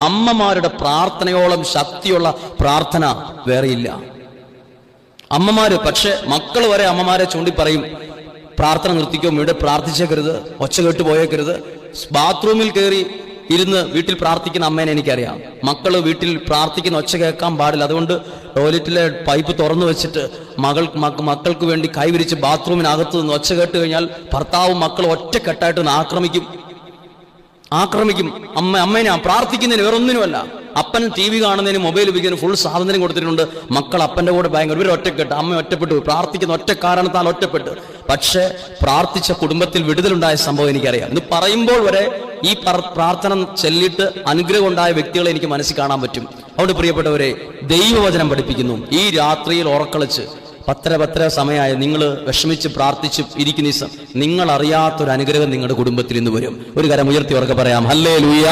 അമ്മമാരുടെ പ്രാർത്ഥനയോളം ശക്തിയുള്ള പ്രാർത്ഥന വേറെയില്ല. അമ്മമാര്, പക്ഷെ മക്കൾ വരെ അമ്മമാരെ ചൂണ്ടി പറയും, പ്രാർത്ഥന നിർത്തിക്കോ, ഇവിടെ പ്രാർത്ഥിച്ചേക്കരുത്, ഒച്ച കേട്ട് പോയേക്കരുത്. ബാത്റൂമിൽ കയറി ഇരുന്ന് വീട്ടിൽ പ്രാർത്ഥിക്കുന്ന അമ്മേനെ എനിക്കറിയാം. മക്കള് വീട്ടിൽ പ്രാർത്ഥിക്കുന്ന ഒച്ച കേൾക്കാൻ പാടില്ല, അതുകൊണ്ട് ടോയ്ലറ്റിലെ പൈപ്പ് തുറന്നു വെച്ചിട്ട് മക്കൾക്ക് വേണ്ടി കൈവിരിച്ച് ബാത്റൂമിനകത്ത് നിന്ന് ഒച്ച കേട്ട് കഴിഞ്ഞാൽ ഭർത്താവും മക്കളും ഒറ്റക്കെട്ടായിട്ട് ആക്രമിക്കും. അമ്മേനെ പ്രാർത്ഥിക്കുന്നതിന് വേറൊന്നിനുമല്ല. അപ്പൻ ടി വി കാണുന്നതിന്, മൊബൈൽ ഉപയോഗിക്കുന്നതിന് ഫുൾ സ്വാതന്ത്ര്യം കൊടുത്തിട്ടുണ്ട്. മക്കൾ അപ്പന്റെ കൂടെ ഭയങ്കര ഇവർ ഒറ്റക്കെട്ട്, അമ്മ ഒറ്റപ്പെട്ടു, പ്രാർത്ഥിക്കുന്ന ഒറ്റ കാരണത്താൽ ഒറ്റപ്പെട്ടു. പക്ഷെ പ്രാർത്ഥിച്ച കുടുംബത്തിൽ വിടുതലുണ്ടായ സംഭവം എനിക്കറിയാം. ഇത് പറയുമ്പോൾ വരെ ഈ പ്രാർത്ഥന ചൊല്ലിയിട്ട് അനുഗ്രഹം ഉണ്ടായ വ്യക്തികളെ എനിക്ക് മനസ്സിൽ കാണാൻ പറ്റും. അതുകൊണ്ട് പ്രിയപ്പെട്ടവരെ, ദൈവവചനം പഠിപ്പിക്കുന്നു, ഈ രാത്രിയിൽ ഉറക്കളിച്ച് 10 സമയമായ നിങ്ങൾ വിഷമിച്ച് പ്രാർത്ഥിച്ച് ഇരിക്കുന്ന നിങ്ങൾ അറിയാത്തൊരു അനുഗ്രഹം നിങ്ങളുടെ കുടുംബത്തിൽ ഇന്ന് വരും. ഒരു കരം ഉയർത്തി ഉറക്കെ പറയാം, ഹല്ലേലൂയ.